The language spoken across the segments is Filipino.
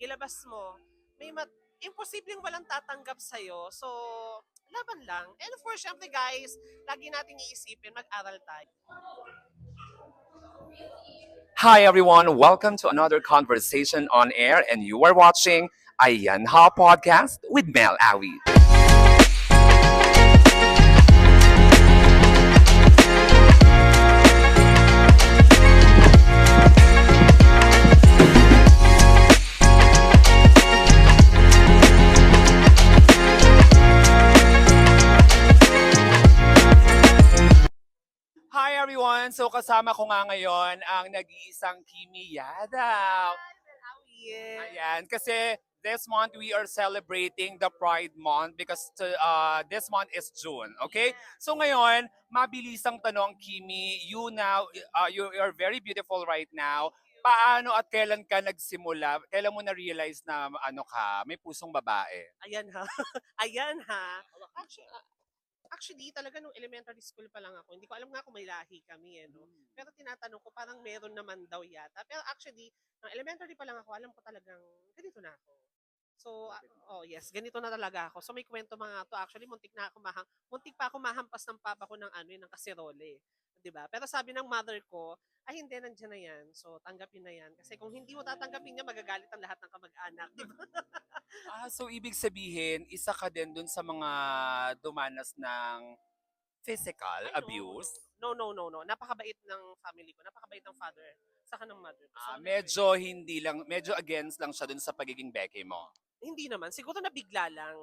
ilabas mo, imposibleng walang tatanggap sa'yo. So, laban lang. And of course, syempre guys, lagi natin iisipin, mag-aral tayo. Hi everyone, welcome to another conversation on air and you are watching Ayan Ha Podcast with Mel Awi. Hi everyone! So kasama ko nga ngayon ang nag-iisang Kimi Yadaw. Ayan, kasi this month we are celebrating the Pride Month because this month is June, okay? So ngayon, mabilisang tanong Kimi, you are very beautiful right now. Paano at kailan ka nagsimula? Kailan mo na-realize na may pusong babae? Ayan ha. Ayan ha. Actually, talaga nung elementary school pa lang ako, hindi ko alam nga kung may lahi kami no? Pero tinatanong ko, parang meron naman daw yata. Pero actually, nung elementary pa lang ako, alam ko talagang ganito na ako. So, yes, ganito na talaga ako. So may kwento mga to. Actually, muntik pa ako mahampas ng papa ko ng kaserole. 'Di ba? Pero sabi ng mother ko, ay hindi, nandiyan na yan. So, tanggapin na yan. Kasi kung hindi mo tatanggapin niya, magagalit ang lahat ng kamag-anak. 'Di ba? So ibig sabihin, isa ka din dun sa mga dumanas ng physical Ay, abuse? no. Napakabait ng family ko. Napakabait ng father. Saka ng mother ko. So, Medyo against lang siya dun sa pagiging beke mo. hindi naman. Siguro nabigla lang.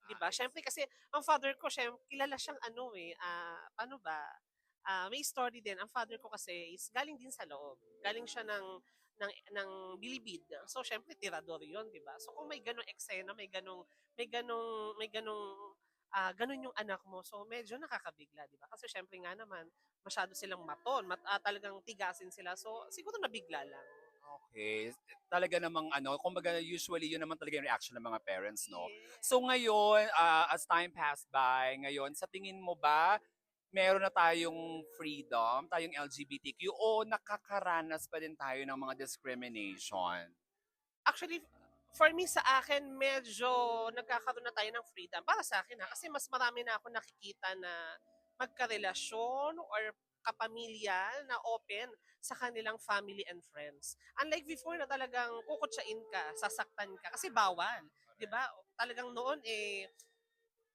'Di ba? Syempre kasi ang father ko, syempre, kilala siyang paano ba? May story din. Ang father ko kasi is galing din sa loob. Galing siya ng bilibid. So syempre tirador 'yon, 'di ba? So kung may ganong eksena, ganun yung anak mo. So medyo nakakabigla, 'di ba? Kasi syempre nga naman masyado silang maton, talagang tigasin sila. So siguro nabigla lang. Okay. Talaga namang kumbaga usually yun naman talaga yung reaction ng mga parents, no? Yes. So ngayon, as time passed by, ngayon, sa tingin mo ba, meron na tayong freedom, tayong LGBTQ, o nakakaranas pa din tayo ng mga discrimination? Actually, for me sa akin, medyo nagkakaroon na tayo ng freedom. Para sa akin kasi mas marami na ako nakikita na magkarelasyon or kapamilya na open sa kanilang family and friends. Unlike before na talagang kukutsain ka, sasaktan ka, kasi bawal. 'Di ba? Talagang noon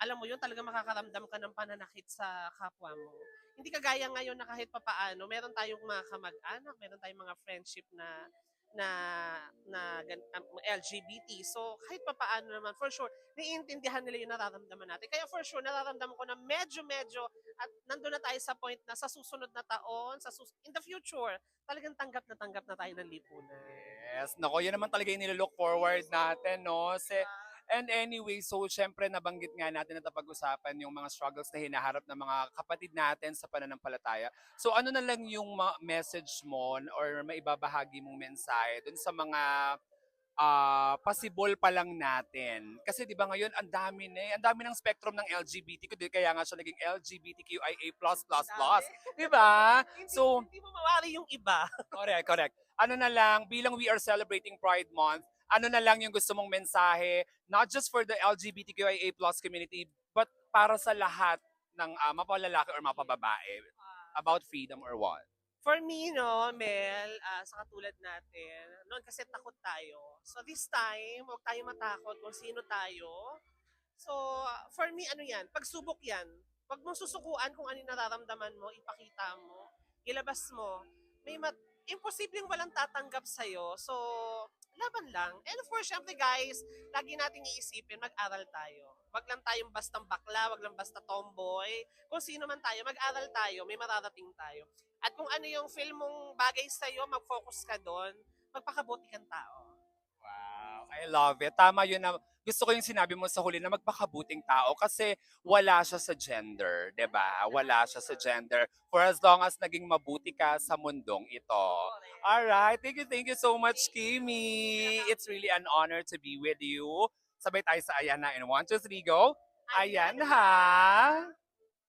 alam mo yun, talagang makakaramdam ka ng pananakit sa kapwa mo. Hindi kagaya ngayon na kahit papaano, meron tayong mga kamag-anak, meron tayong mga friendship na LGBT. So, kahit papaano naman, for sure, naiintindihan nila yung nararamdaman natin. Kaya for sure, nararamdaman ko na medyo, at nandun na tayo sa point na sa susunod na taon, in the future, talagang tanggap na tayo ng lipunan. Yes, nako, yun naman talaga yung nilolook forward natin, no? And anyway, so syempre nabanggit nga natin na napag-usapan yung mga struggles na hinaharap ng mga kapatid natin sa pananampalataya. So ano na lang yung message mo or maibabahagi mong mensahe dun sa mga possible pa lang natin? Kasi 'di ba ngayon ang dami ng spectrum ng LGBT, kaya nga siya naging LGBTQIA++++, Dami. 'di ba? Hindi, So hindi mo mawari yung iba. correct. Ano na lang, bilang we are celebrating Pride Month, ano na lang yung gusto mong mensahe, not just for the LGBTQIA+ community, but para sa lahat ng mapalalaki or mapababae about freedom or what? For me, no, Mel, sa katulad natin, noon kasi takot tayo. So this time, huwag tayo matakot kung sino tayo. So, for me, ano yan, pagsubok yan. Huwag mong susukuan kung ano yung nararamdaman mo, ipakita mo, ilabas mo. Imposibleng walang tatanggap sa'yo. So, laban lang. And of course, syempre guys, lagi natin iisipin, mag-aral tayo. Wag lang tayong bastang bakla, wag lang basta tomboy. Kung sino man tayo, mag-aral tayo, may mararating tayo. At kung ano yung film mong bagay sa'yo, mag-focus ka doon, magpakabuti kang tao. Wow, I love it. Tama yun na gusto ko yung sinabi mo sa huli na magpakabuting tao kasi wala siya sa gender, 'di ba? Wala siya sa gender for as long as naging mabuti ka sa mundong ito. All right, thank you so much, Kimi. It's really an honor to be with you. Sabay tayo sa Ayan na in 1, 2, 3, go. Ayan ha!